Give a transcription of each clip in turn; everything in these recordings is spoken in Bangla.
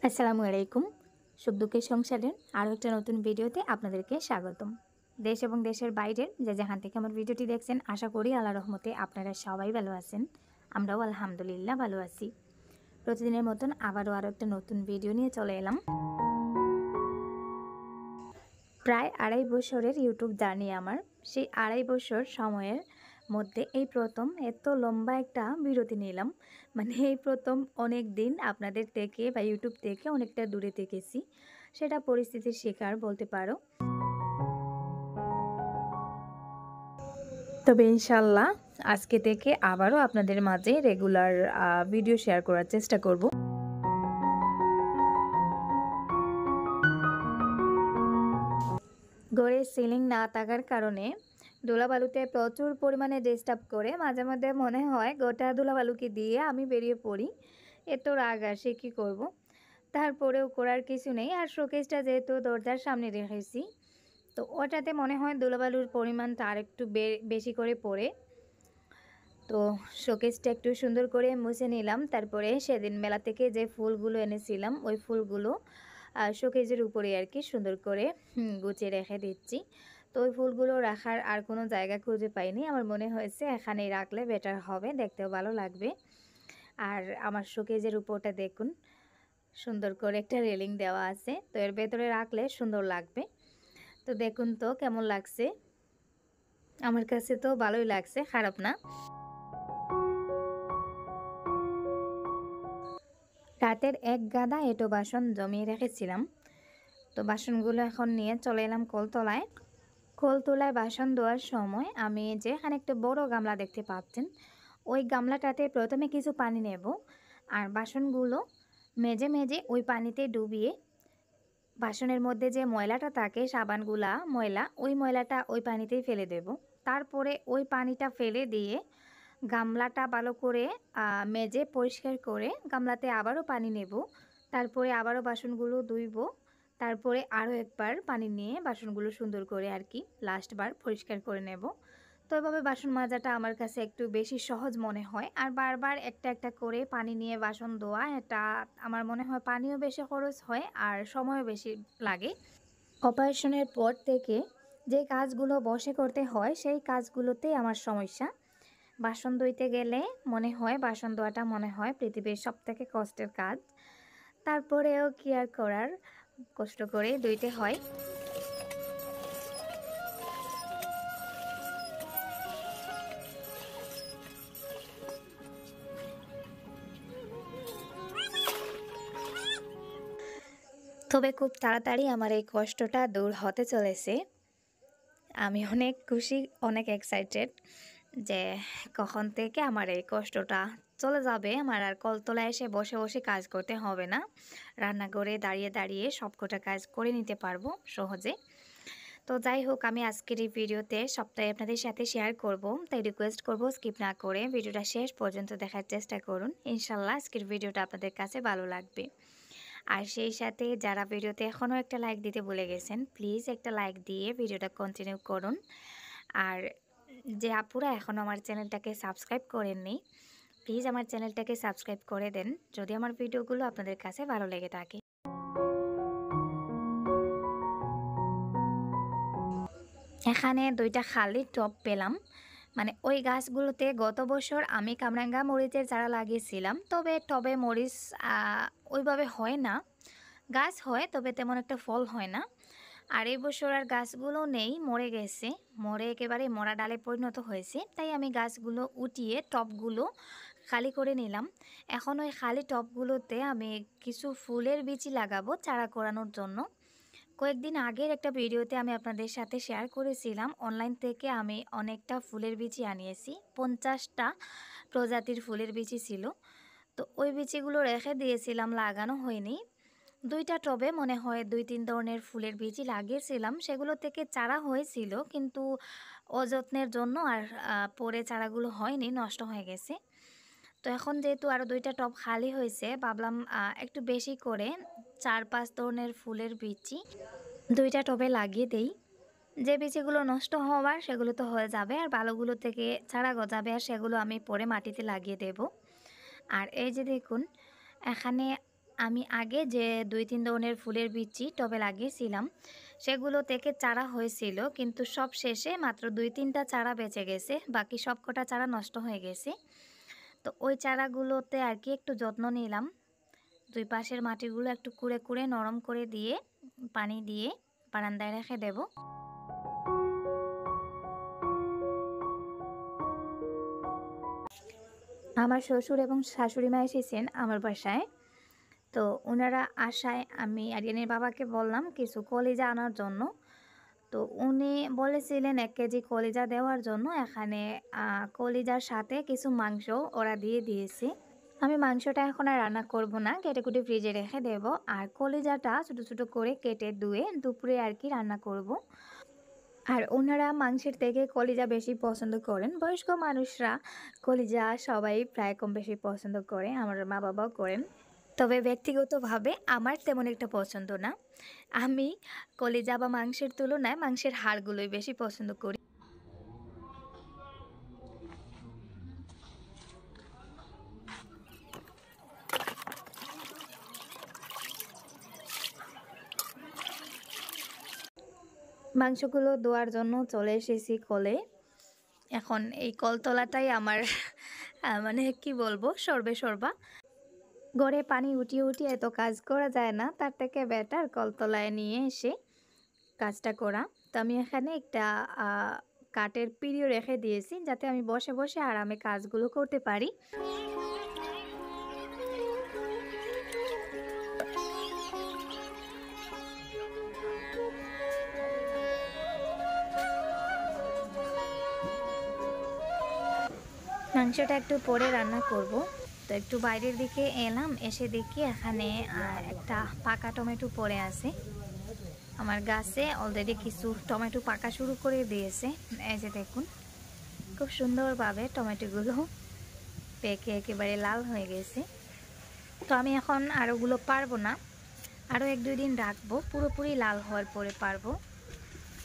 আসসালামু আলাইকুম। সুখ দুঃখের সংসারের আরও একটা নতুন ভিডিওতে আপনাদেরকে স্বাগতম। দেশ এবং দেশের বাইরের যে যেখান থেকে আমার ভিডিওটি দেখছেন, আশা করি আল্লাহর রহমতে আপনারা সবাই ভালো আছেন। আমরাও আলহামদুলিল্লাহ ভালো আছি। প্রতিদিনের মতন আবারও আরও একটা নতুন ভিডিও নিয়ে চলে এলাম। প্রায় ২.৫ বছরের ইউটিউব জার্নি আমার। সেই ২.৫ বছর সময়ের মধ্যে এই প্রথম এত লম্বা একটা বিরতি নিলাম। মানে এই প্রথম অনেক দিন আপনাদের থেকে বা ইউটিউব থেকে অনেকটা দূরে থেকেছি। সেটা পরিস্থিতির শিকার বলতে পারো। তবে ইনশাল্লাহ আজকে থেকে আবারও আপনাদের মাঝে রেগুলার ভিডিও শেয়ার করার চেষ্টা করব। ঘরের সিলিং না থাকার কারণে ধুলাবালুতে প্রচুর পরিমাণে ডিস্টার্ব করে। মাঝে মাঝে মনে হয় গোটা ধুলাবালুকে দিয়ে আমি বেরিয়ে পড়ি, এত রাগ আসে কী করব। তারপরেও করার কিছু নেই। আর শোকেসটা যেহেতু দরজার সামনে রেখেছি, তো ওটাতে মনে হয় ধুলাবালুর পরিমাণটা আর একটু বেশি করে পড়ে। তো শোকেসটা একটু সুন্দর করে মুছে নিলাম। তারপরে সেদিন মেলা থেকে যে ফুলগুলো এনেছিলাম ওই ফুলগুলো শোকেজের উপরে আর কি সুন্দর করে গুছিয়ে রেখে দিচ্ছি। তো ওই ফুলগুলো রাখার আর কোনো জায়গা খুঁজে পাইনি। আমার মনে হয়েছে এখানেই রাখলে বেটার হবে, দেখতেও ভালো লাগবে। আর আমার শোকেজের উপরটা দেখুন, সুন্দর করে একটা রেলিং দেওয়া আছে, তো এর ভেতরে রাখলে সুন্দর লাগবে। তো দেখুন তো কেমন লাগছে। আমার কাছে তো ভালোই লাগছে, খারাপ না। রাতের এক গাদা এঁটো বাসন জমিয়ে রেখেছিলাম। তো বাসনগুলো এখন নিয়ে চলে এলাম কলতলায়। কলতলায় বাসন ধোয়ার সময় আমি যেখানে একটা বড় গামলা দেখতে পাচ্ছেন, ওই গামলাটাতে প্রথমে কিছু পানি নেব আর বাসনগুলো মেজে মেজে ওই পানিতে ডুবিয়ে বাসনের মধ্যে যে ময়লাটা থাকে, সাবানগুলা ময়লা, ওই ময়লাটা ওই পানিতেই ফেলে দেব। তারপরে ওই পানিটা ফেলে দিয়ে গামলাটা ভালো করে মেজে পরিষ্কার করে গামলাতে আবারও পানি নেব। তারপরে আবারও বাসনগুলো ধুইব। তারপরে আরও একবার পানি নিয়ে বাসনগুলো সুন্দর করে আর কি লাস্টবার পরিষ্কার করে নেব। তো এভাবে বাসন মাজাটা আমার কাছে একটু বেশি সহজ মনে হয়। আর বারবার একটা একটা করে পানি নিয়ে বাসন ধোয়া, এটা আমার মনে হয় পানিও বেশি খরচ হয় আর সময়ও বেশি লাগে। অপারেশনের পর থেকে যে কাজগুলো বসে করতে হয় সেই কাজগুলোতেই আমার সমস্যা। বাসন ধুইতে গেলে মনে হয় বাসন ধোয়াটা মনে হয় পৃথিবীর সবথেকে কষ্টের কাজ। তারপরেও কি আর করার, কষ্ট করে ধুইতে হয়। তবে খুব তাড়াতাড়ি আমার এই কষ্টটা দূর হতে চলেছে। আমি অনেক খুশি, অনেক এক্সাইটেড যে কখন থেকে আমার এই কষ্টটা চলে যাবে। আমার আর কলতলায় এসে বসে বসে কাজ করতে হবে না। রান্নাঘরে দাঁড়িয়ে দাঁড়িয়ে সবকটা কাজ করে নিতে পারবো সহজে। তো যাই হোক, আমি আজকের এই ভিডিওতে সবটাই আপনাদের সাথে শেয়ার করব, তাই রিকোয়েস্ট করব স্কিপ না করে ভিডিওটা শেষ পর্যন্ত দেখার চেষ্টা করুন। ইনশাল্লাহ আজকের ভিডিওটা আপনাদের কাছে ভালো লাগবে। আর সেই সাথে যারা ভিডিওতে এখনও একটা লাইক দিতে ভুলে গেছেন, প্লিজ একটা লাইক দিয়ে ভিডিওটা কন্টিনিউ করুন। আর যে আপুরা এখনও আমার চ্যানেলটাকে সাবস্ক্রাইব করেননি, প্লিজ আমার চ্যানেলটাকে সাবস্ক্রাইব করে দেন যদি আমার ভিডিওগুলো আপনাদের কাছে ভালো লেগে থাকে। এখানে 2টা খালি টব পেলাম। মানে ওই গাছগুলোতে গত বছর আমি কামরাঙ্গা মরিচের চারা লাগিয়েছিলাম, তবে টবে মরিচ ওইভাবে হয় না। গাছ হয় তবে তেমন একটা ফল হয় না। আর এই বছর আর গাছগুলো নেই, মরে গেছে, মরে একেবারে মরা ডালে পরিণত হয়েছে। তাই আমি গাছগুলো উঠিয়ে টবগুলো খালি করে নিলাম। এখন ওই খালি টবগুলোতে আমি কিছু ফুলের বীজ লাগাবো চারা করানোর জন্য। কয়েকদিন আগের একটা ভিডিওতে আমি আপনাদের সাথে শেয়ার করেছিলাম অনলাইন থেকে আমি অনেকটা ফুলের বীজই আনিয়েছি, 50টা প্রজাতির ফুলের বীজই ছিল। তো ওই বীজগুলো রেখে দিয়েছিলাম, লাগানো হয়নি। 2টা টবে মনে হয় 2-3 ধরনের ফুলের বীজই লাগিয়েছিলাম, সেগুলো থেকে চারা হয়েছিল, কিন্তু অযত্নের জন্য আর পরে চারাগুলো হয়নি, নষ্ট হয়ে গেছে। তো এখন যেহেতু আরও 2টা টব খালি হয়েছে, ভাবলাম একটু বেশি করে 4-5 ধরনের ফুলের বীজই 2টা টবে লাগিয়ে দেই। যে বীজগুলো নষ্ট হওয়ার সেগুলো তো হয়ে যাবে, আর ভালোগুলো থেকে চারা গজাবে, আর সেগুলো আমি পরে মাটিতে লাগিয়ে দেব। আর এই যে দেখুন, এখানে আমি আগে যে 2-3 ধরনের ফুলের বিচি টবে লাগিয়েছিলাম সেগুলো থেকে চারা হয়েছিল, কিন্তু সব শেষে মাত্র 2-3টা চারা বেঁচে গেছে, বাকি সবকটা চারা নষ্ট হয়ে গেছে। তো ওই চারাগুলোতে আর কি একটু যত্ন নিলাম। দুই পাশের মাটিগুলো একটু কুড়ে কুড়ে নরম করে দিয়ে পানি দিয়ে বারান্দায় রেখে দেব। আমার শ্বশুর এবং শাশুড়ি মা এসেছেন আমার বাসায়। তো ওনারা আসায় আমি আরিয়ানের বাবাকে বললাম কিছু কলিজা আনার জন্য। তো উনি বলেছিলেন 1 কেজি কলিজা দেওয়ার জন্য। এখানে কলিজার সাথে কিছু মাংস ওরা দিয়ে দিয়েছে। আমি মাংসটা এখন আর রান্না করব না, কেটে কুটে ফ্রিজে রেখে দেব। আর কলিজাটা ছোটো ছোটো করে কেটে ধুয়ে দুপুরে আর কি রান্না করব। আর ওনারা মাংসের থেকে কলিজা বেশি পছন্দ করেন। বয়স্ক মানুষরা কলিজা সবাই প্রায় কম বেশি পছন্দ করে, আমার মা বাবাও করেন। তবে ব্যক্তিগতভাবে আমার তেমন একটা পছন্দ না। আমি কলিজা বা মাংসের তুলনায় মাংসের হাড়গুলোই বেশি পছন্দ করি। মাংসগুলো ধোয়ার জন্য চলে এসেছি কলে। এখন এই কলতলাটাই আমার মানে কি বলবো, সর্বা। গড়ে পানি উঠিয়ে উঠিয়ে এত কাজ করা যায় না, তার থেকে বেটার কলতলায় নিয়ে এসে কাজটা করা। তো আমি এখানে একটা কাঠের পিঁড়িও রেখে দিয়েছি যাতে আমি বসে বসে আরামে কাজগুলো করতে পারি। মাংসটা একটু পরে রান্না করব। তো একটু বাইরের দিকে এলাম, এসে দেখি এখানে একটা পাকা টমেটো পড়ে আছে। আমার গাছে অলরেডি কিছু টমেটো পাকা শুরু করে দিয়েছে। এই যে দেখুন, খুব সুন্দরভাবে টমেটোগুলো পেকে একেবারে লাল হয়ে গেছে। তো আমি এখন আরোগুলো পারবো না, আরও 1-2 দিন রাখবো, পুরোপুরি লাল হওয়ার পরে পারবো,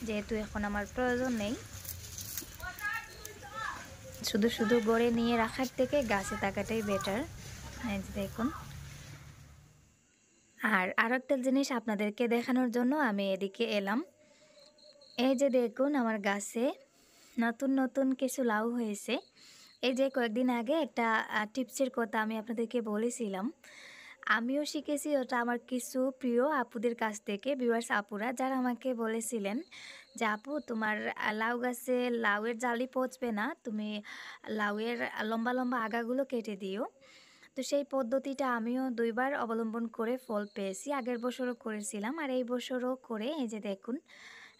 যেহেতু এখন আমার প্রয়োজন নেই। শুধু শুধু গড়ে নিয়ে রাখার থেকে গাছে থাকাটাই বেটার। এই যে দেখুন। আর আরও একটা জিনিস আপনাদেরকে দেখানোর জন্য আমি এদিকে এলাম। এই যে দেখুন, আমার গাছে নতুন নতুন কিছু লাউ হয়েছে। এই যে কয়েকদিন আগে একটা টিপসের কথা আমি আপনাদেরকে বলেছিলাম, আমিও শিখেছি ওটা আমার কিছু প্রিয় আপুদের কাছ থেকে। ভিউয়ার্স আপুরা যারা আমাকে বলেছিলেন যে আপু তোমার লাউ গাছে লাউয়ের জালি পচবে না, তুমি লাউয়ের লম্বা লম্বা আগাগুলো কেটে দিও। তো সেই পদ্ধতিটা আমিও 2 বার অবলম্বন করে ফল পেয়েছি। আগের বছরও করেছিলাম আর এই বছরও করে এই যে দেখুন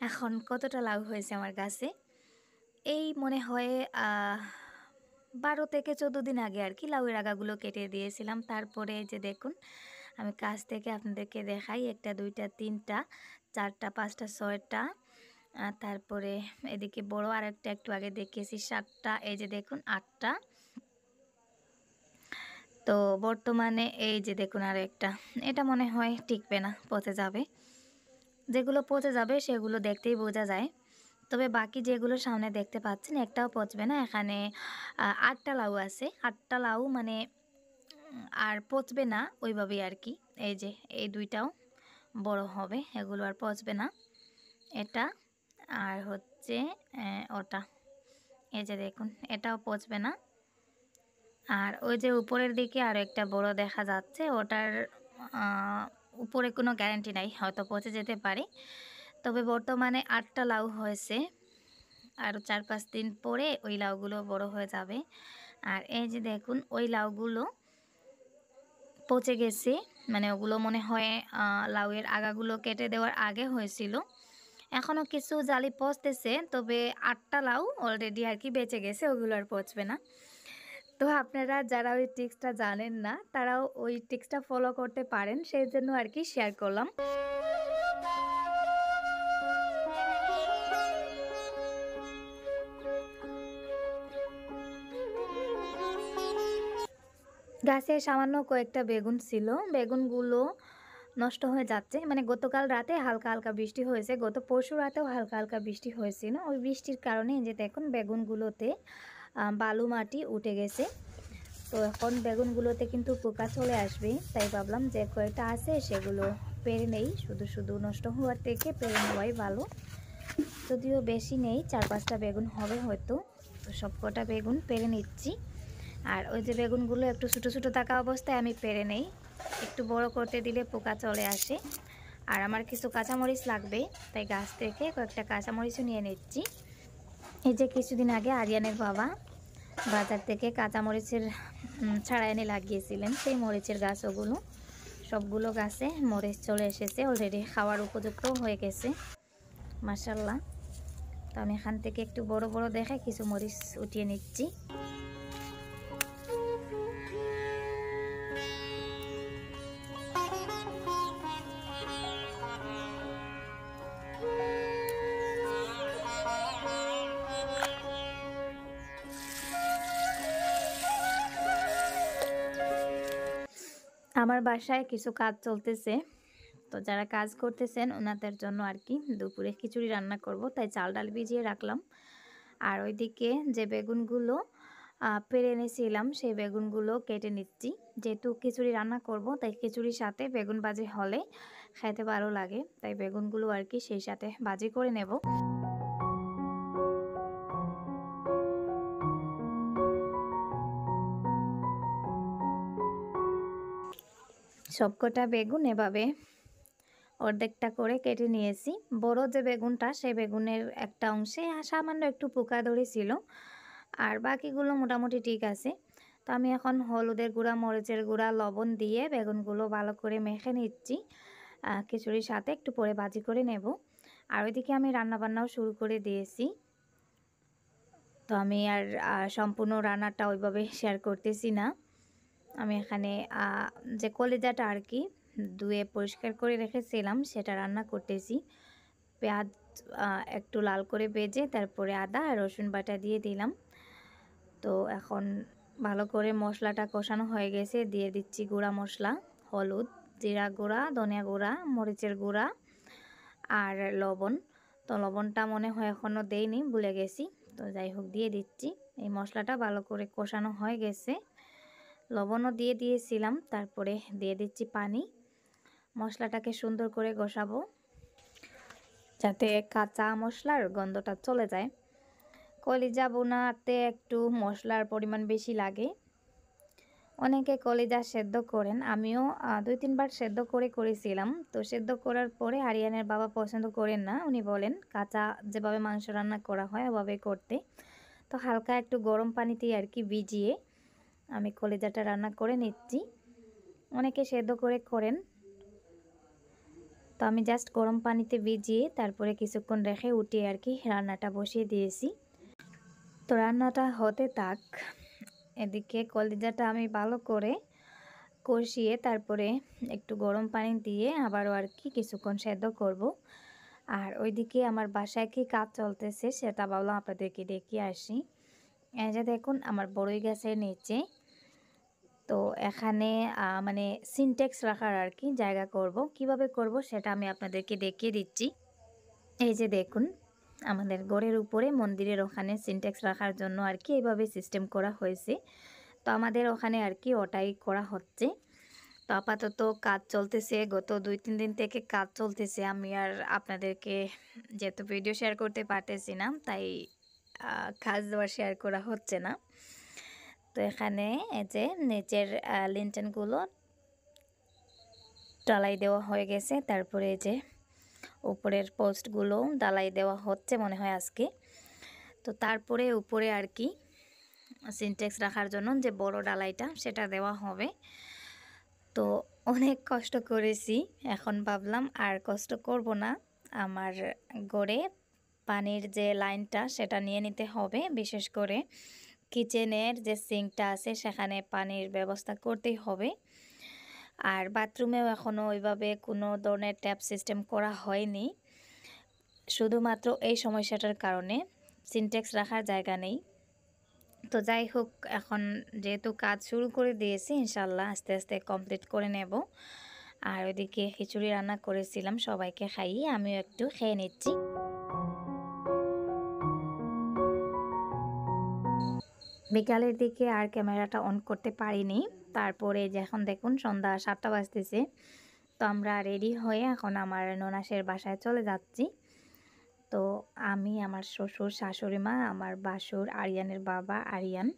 এখন কতটা লাউ হয়েছে আমার গাছে। এই মনে হয় 12 থেকে 14 দিন আগে আর কি লাউয়ের আগাগুলো কেটে দিয়েছিলাম। তারপরে যে দেখুন আমি কাছ থেকে আপনাদেরকে দেখাই, 1টা 2টা 3টা 4টা 5টা 6টা, তারপরে এদিকে বড় আরেকটা একটু আগে দেখিয়েছি 7টা, এই যে দেখুন 8টা। তো বর্তমানে এই যে দেখুন আরও একটা, এটা মনে হয় টিকবে না, পচে যাবে। যেগুলো পচে যাবে সেগুলো দেখতেই বোঝা যায়, তবে বাকি যেগুলো সামনে দেখতে পাচ্ছেন একটাও পচবে না। এখানে 8টা লাউ আছে, 8টা লাউ মানে আর পচবে না ওইভাবেই আর কি। এই যে এই 2টাও বড় হবে, এগুলো আর পচবে না। এটা আর হচ্ছে ওটা, এই যে দেখুন এটাও পচবে না। আর ওই যে উপরের দিকে আরও একটা বড় দেখা যাচ্ছে, ওটার উপরে কোনো গ্যারান্টি নাই, হয়তো পচে যেতে পারে। তবে বর্তমানে 8টা লাউ হয়েছে, আরও 4-5 দিন পরে ওই লাউগুলো বড় হয়ে যাবে। আর এই যে দেখুন ওই লাউগুলো পচে গেছে, মানে ওগুলো মনে হয় লাউয়ের আগাগুলো কেটে দেওয়ার আগে হয়েছিল। এখনও কিছু জালি পচতেছে, তবে 8টা লাউ অলরেডি আর কি বেঁচে গেছে, ওগুলো আর পচবে না। তো আপনারা যারা ওই ট্রিক্সটা জানেন না তারাও ওই ট্রিক্সটা ফলো করতে পারেন, সেই জন্য আর কি শেয়ার করলাম। গাছে সামান্য কয়েকটা বেগুন ছিল, বেগুনগুলো নষ্ট হয়ে যাচ্ছে। মানে গতকাল রাতে হালকা হালকা বৃষ্টি হয়েছে, গত পরশু রাতেও হালকা হালকা বৃষ্টি হয়েছিল। ওই বৃষ্টির কারণে যে দেখুন বেগুনগুলোতে বালু মাটি উঠে গেছে। তো তো এখন বেগুনগুলোতে কিন্তু পোকা চলে আসবে, তাই ভাবলাম যে কয়েকটা আছে সেগুলো পেরে নেই, শুধু শুধু নষ্ট হওয়ার থেকে পেরে নেওয়াই ভালো। যদিও বেশি নেই, 4-5টা বেগুন হবে হয়তো। তো সব কটা বেগুন পেরে নিচ্ছি। আর ওই যে বেগুনগুলো একটু ছোটো ছোটো থাকা অবস্থায় আমি পেরে নেই, একটু বড় করতে দিলে পোকা চলে আসে। আর আমার কিছু কাঁচামরিচ লাগবে, তাই গাছ থেকে কয়েকটা কাঁচামরিচও নিয়ে নিচ্ছি। এই যে কিছুদিন আগে আরিয়ানের বাবা বাজার থেকে কাঁচামরিচের ছাড়া এনে লাগিয়েছিলেন, সেই মরিচের গাছ ওগুলো। সবগুলো গাছে মরিচ চলে এসেছে, অলরেডি খাওয়ার উপযুক্ত হয়ে গেছে মাশাআল্লাহ। তো আমি এখান থেকে একটু বড় বড় দেখে কিছু মরিচ উঠিয়ে নিচ্ছি। আমার বাসায় কিছু কাজ চলতেছে, তো যারা কাজ করতেছেন ওনাদের জন্য আর কি দুপুরে খিচুড়ি রান্না করব, তাই চাল ডাল ভিজিয়ে রাখলাম। আর ওইদিকে যে বেগুনগুলো পেরে এনেছিলাম সেই বেগুনগুলো কেটে নিচ্ছি। যেহেতু খিচুড়ি রান্না করব, তাই খিচুড়ির সাথে বেগুন ভাজি হলে খেতে ভালো লাগে, তাই বেগুনগুলো আর কি সেই সাথে ভাজি করে নেব। সবকটা বেগুন এভাবে অর্ধেকটা করে কেটে নিয়েছি। বড় যে বেগুনটা, সেই বেগুনের একটা অংশে সামান্য একটু পোকা ধরেছিল, আর বাকিগুলো মোটামুটি ঠিক আছে। তো আমি এখন হলুদের গুঁড়া, মরিচের গুঁড়া, লবণ দিয়ে বেগুনগুলো ভালো করে মেখে নিচ্ছি। খিচুড়ির সাথে একটু পরে ভাজি করে নেব। আর ওইদিকে আমি রান্নাবান্নাও শুরু করে দিয়েছি। তো আমি আর সম্পূর্ণ রান্নাটা ওইভাবে শেয়ার করতেছি না। আমি এখানে যে কলিজাটা আর কি ধুয়ে পরিষ্কার করে রেখেছিলাম সেটা রান্না করতেছি। পেঁয়াজ একটু লাল করে ভেজে তারপরে আদা আর রসুন বাটা দিয়ে দিলাম। তো এখন ভালো করে মশলাটা কষানো হয়ে গেছে, দিয়ে দিচ্ছি গুঁড়া মশলা, হলুদ, জিরা গুঁড়া, ধনিয়া গুঁড়া, মরিচের গুঁড়া আর লবণ। তো লবণটা মনে হয় এখনও দেইনি, ভুলে গেছি। তো যাই হোক দিয়ে দিচ্ছি। এই মশলাটা ভালো করে কষানো হয়ে গেছে, লবণও দিয়ে দিয়েছিলাম, তারপরে দিয়ে দিচ্ছি পানি। মশলাটাকে সুন্দর করে কষাবো যাতে কাঁচা মশলার গন্ধটা চলে যায়। কলিজা বোনাতে একটু মশলার পরিমাণ বেশি লাগে। অনেকে কলিজা সেদ্ধ করেন, আমিও 2-3 বার সেদ্ধ করেছিলাম। তো সেদ্ধ করার পরে আরিয়ানের বাবা পছন্দ করেন না, উনি বলেন কাঁচা যেভাবে মাংস রান্না করা হয় ওভাবে করতে। তো হালকা একটু গরম পানিতে আর কি ভিজিয়ে আমি কলিজাটা রান্না করে নিচ্ছি। অনেকে সেদ্ধ করেন, তো আমি জাস্ট গরম পানিতে ভিজিয়ে তারপরে কিছুক্ষণ রেখে উঠিয়ে আর কি রান্নাটা বসিয়ে দিয়েছি। তো রান্নাটা হতে থাক, এদিকে কলিজাটা আমি ভালো করে কষিয়ে তারপরে একটু গরম পানি দিয়ে আবারও আর কি কিছুক্ষণ সেদ্ধ করব। আর ওইদিকে আমার বাসায় কি কাজ চলতেছে সেটা ভাবলাম আপনাদেরকে দেখিয়ে আসি। এই যে দেখুন আমার বড়ই গাছের নিচে তো এখানে মানে সিনটেক্স রাখার আর কি জায়গা করব, কিভাবে করব সেটা আমি আপনাদেরকে দেখিয়ে দিচ্ছি। এই যে দেখুন আমাদের ঘরের উপরে মন্দিরের ওখানে সিনটেক্স রাখার জন্য আর কি এইভাবে সিস্টেম করা হয়েছে। তো আমাদের ওখানে আর কি ওটাই করা হচ্ছে। তো আপাতত কাজ চলতেছে, গত 2-3 দিন থেকে কাজ চলতেছে। আমি আর আপনাদেরকে যেহেতু ভিডিও শেয়ার করতে পারতেছি না, তাই কাজ দেওয়া শেয়ার করা হচ্ছে না। তো এখানে এই যে নিচের লিন্টেনগুলো ঢালাই দেওয়া হয়ে গেছে, তারপরে এই যে উপরের পোস্টগুলো ঢালাই দেওয়া হচ্ছে মনে হয় আজকে। তো তারপরে উপরে আর কি সিনটেক্স রাখার জন্য যে বড় ঢালাইটা সেটা দেওয়া হবে। তো অনেক কষ্ট করেছি, এখন ভাবলাম আর কষ্ট করব না। আমার গড়ে পানির যে লাইনটা সেটা নিয়ে নিতে হবে, বিশেষ করে কিচেনের যে সিঙ্কটা আছে সেখানে পানির ব্যবস্থা করতেই হবে। আর বাথরুমেও এখনও ওইভাবে কোনো ধরনের ট্যাপ সিস্টেম করা হয়নি, শুধুমাত্র এই সমস্যাটার কারণে সিনটেক্স রাখার জায়গা নেই। তো যাই হোক, এখন যেহেতু কাজ শুরু করে দিয়েছি ইনশাল্লাহ আস্তে আস্তে কমপ্লিট করে নেব। আর ওইদিকে খিচুড়ি রান্না করেছিলাম, সবাইকে খাইয়ে আমিও একটু খেয়ে নিচ্ছি। বিকালের দিকে আর ক্যামেরাটা অন করতে পারিনি। তারপরে যে এখন দেখুন সন্ধ্যা ৭টা বাজতেছে। তো আমরা রেডি হয়ে এখন আমার ননাসের বাসায় চলে যাচ্ছি। তো আমি, আমার শ্বশুর, শাশুড়ি মা, আমার ভাসুর, আরিয়ানের বাবা আরিয়ান।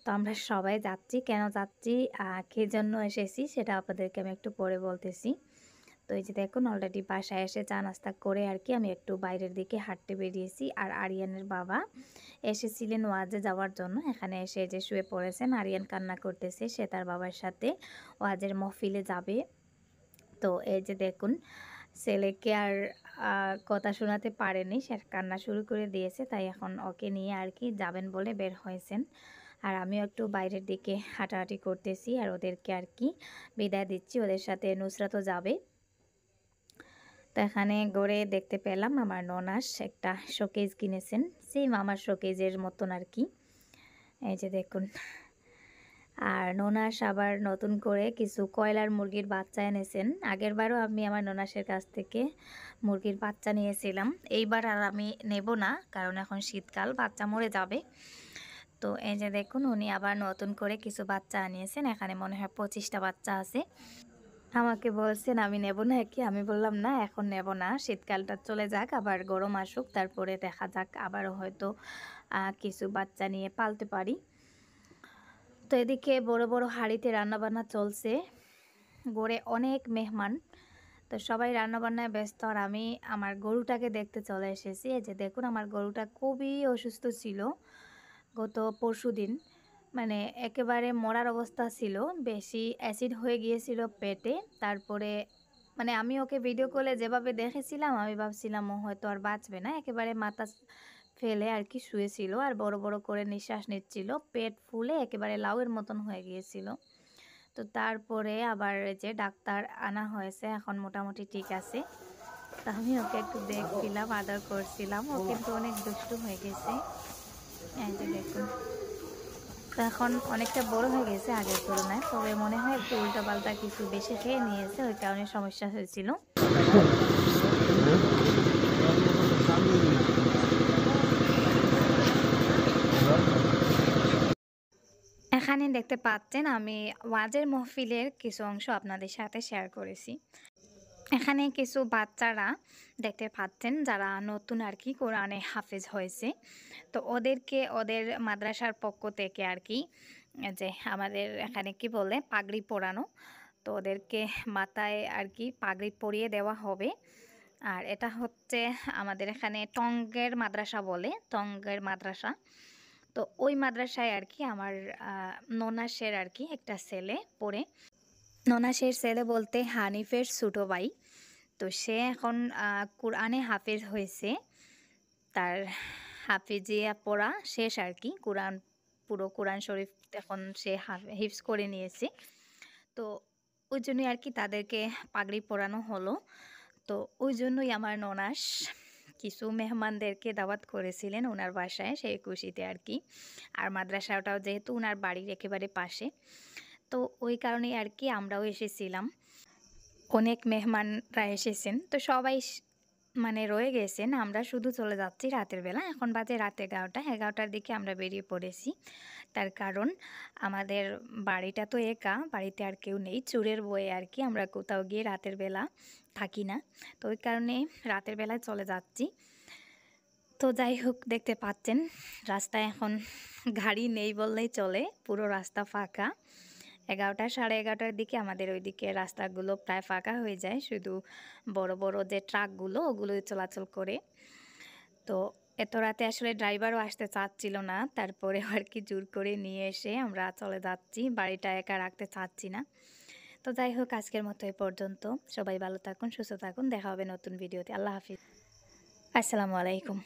তো আমরা সবাই যাচ্ছি। কেন যাচ্ছি, কী জন্য এসেছি সেটা আপনাদেরকে আমি একটু পরে বলতেছি। তো এই যে দেখুন অলরেডি বাসায় এসে চা নাস্তা করে আর কি আমি একটু বাইরের দিকে হাঁটতে বেরিয়েছি। আর আরিয়ানের বাবা এসেছিলেন ওয়াজে যাওয়ার জন্য। এখানে এসে যে শুয়ে পড়েছেন, আরিয়ান কান্না করতেছে, সে তার বাবার সাথে ওয়াজের মহফিলে যাবে। তো এই যে দেখুন ছেলেকে আর কথা শোনাতে পারেনি, সে কান্না শুরু করে দিয়েছে, তাই এখন ওকে নিয়ে আর কি যাবেন বলে বের হয়েছেন। আর আমিও একটু বাইরের দিকে হাঁটাহাঁটি করতেছি আর ওদেরকে আর কি বিদায় দিচ্ছি। ওদের সাথে নুসরাতও যাবে। তো এখানে ঘুরে দেখতে পেলাম আমার ননাস একটা শোকেজ কিনেছেন, সেম আমার শোকেজের মতন আর কি। এই যে দেখুন। আর ননাস আবার নতুন করে কিছু কয়লার মুরগির বাচ্চা এনেছেন। আগেরবারও আমি আমার ননাসের কাছ থেকে মুরগির বাচ্চা নিয়েছিলাম। এইবার আর আমি নেব না, কারণ এখন শীতকাল, বাচ্চা মরে যাবে। তো এই যে দেখুন উনি আবার নতুন করে কিছু বাচ্চা আনিয়েছেন। এখানে মনে হয় 25টা বাচ্চা আছে। আমাকে বলছেন আমি নেব না কি, আমি বললাম না এখন নেব না, শীতকালটা চলে যাক, আবার গরম আসুক, তারপরে দেখা যাক, আবারও হয়তো কিছু বাচ্চা নিয়ে পালতে পারি। তো এদিকে বড় বড় হাঁড়িতে রান্নাবান্না চলছে, গড়ে অনেক মেহমান। তো সবাই রান্নাবান্নায় ব্যস্ত আর আমি আমার গরুটাকে দেখতে চলে এসেছি। এই যে দেখুন আমার গরুটা খুবই অসুস্থ ছিল গত পরশুদিন, মানে একেবারে মরার অবস্থা ছিল, বেশি অ্যাসিড হয়ে গিয়েছিল পেটে। তারপরে মানে আমি ওকে ভিডিও কলে যেভাবে দেখেছিলাম আমি ভাবছিলাম ও হয়তো আর বাঁচবে না, একেবারে মাথা ফেলে আর কি শুয়েছিল আর বড় বড় করে নিঃশ্বাস নিচ্ছিল, পেট ফুলে একেবারে লাউয়ের মতন হয়ে গিয়েছিল। তো তারপরে আবার যে ডাক্তার আনা হয়েছে, এখন মোটামুটি ঠিক আছে। তা আমি ওকে একটু দেখছিলাম, আদর করছিলাম, ও কিন্তু অনেক দুষ্টু হয়ে গেছে। এই যে দেখুন, তো এখন অনেকটা বড় হয়ে গেছে আগের তুলনায়, তবে মনে হয় একটু উল্টাপাল্টা কিছু বেশি খেয়ে নিয়েছে, ওই কারণে সমস্যা হয়েছিল। এখানে দেখতে পাচ্ছেন আমি ওয়াজের মাহফিলের কিছু অংশ আপনাদের সাথে শেয়ার করেছি। এখানে কিছু বাচ্চারা দেখতে পাচ্ছেন যারা নতুন আর কি কোরআনে হাফেজ হয়েছে। তো ওদেরকে ওদের মাদ্রাসার পক্ষ থেকে আর কি, যে আমাদের এখানে কি বলে পাগড়ি পরানো, তো ওদেরকে মাথায় আর কি পাগড়ি পরিয়ে দেওয়া হবে। আর এটা হচ্ছে আমাদের এখানে টঙ্গের মাদ্রাসা বলে, টঙ্গের মাদ্রাসা। তো ওই মাদ্রাসায় আর কি আমার ননাসের আর কি একটা ছেলে পড়ে। ননাসের ছেলে বলতে হানিফের ছোটো ভাই। তো সে এখন কোরআনে হাফেজ হয়েছে, তার হাফিজিয়া পড়া শেষ আর কি, পুরো কোরআন শরীফ এখন সে হিফজ করে নিয়েছে। তো ওই জন্যই আর কি তাদেরকে পাগড়ি পরানো হলো। তো ওই জন্যই আমার ননাস কিছু মেহমানদেরকে দাওয়াত করেছিলেন ওনার বাসায়, সেই খুশিতে আর কি। আর মাদ্রাসাটাও যেহেতু ওনার বাড়ির একেবারে পাশে, তো ওই কারণেই আর কি আমরাও এসেছিলাম। অনেক মেহমানরা এসেছেন, তো সবাই মানে রয়ে গেছেন, আমরা শুধু চলে যাচ্ছি রাতের বেলা। এখন বাজে রাত 11টার দিকে আমরা বেরিয়ে পড়েছি। তার কারণ আমাদের বাড়িটা তো একা, বাড়িতে আর কেউ নেই, চোরের ভয়ে আর কি আমরা কোথাও গিয়ে রাতের বেলা থাকি না, তো ওই কারণে রাতের বেলায় চলে যাচ্ছি। তো যাই হোক, দেখতে পাচ্ছেন রাস্তায় এখন গাড়ি নেই বললেই চলে, পুরো রাস্তা ফাঁকা। 11টা, সাড়ে 11টার দিকে আমাদের ওইদিকে রাস্তাগুলো প্রায় ফাঁকা হয়ে যায়, শুধু বড় বড় যে ট্রাকগুলো ওগুলোই চলাচল করে। তো এত রাতে আসলে ড্রাইভারও আসতে চাচ্ছিল না, তারপরে আর কি জোর করে নিয়ে এসে আমরা চলে যাচ্ছি, বাড়িটা একা রাখতে চাচ্ছি না। তো যাই হোক, আজকের মতো এ পর্যন্ত। সবাই ভালো থাকুন, সুস্থ থাকুন, দেখা হবে নতুন ভিডিওতে। আল্লাহ হাফিজ, আসসালামু আলাইকুম।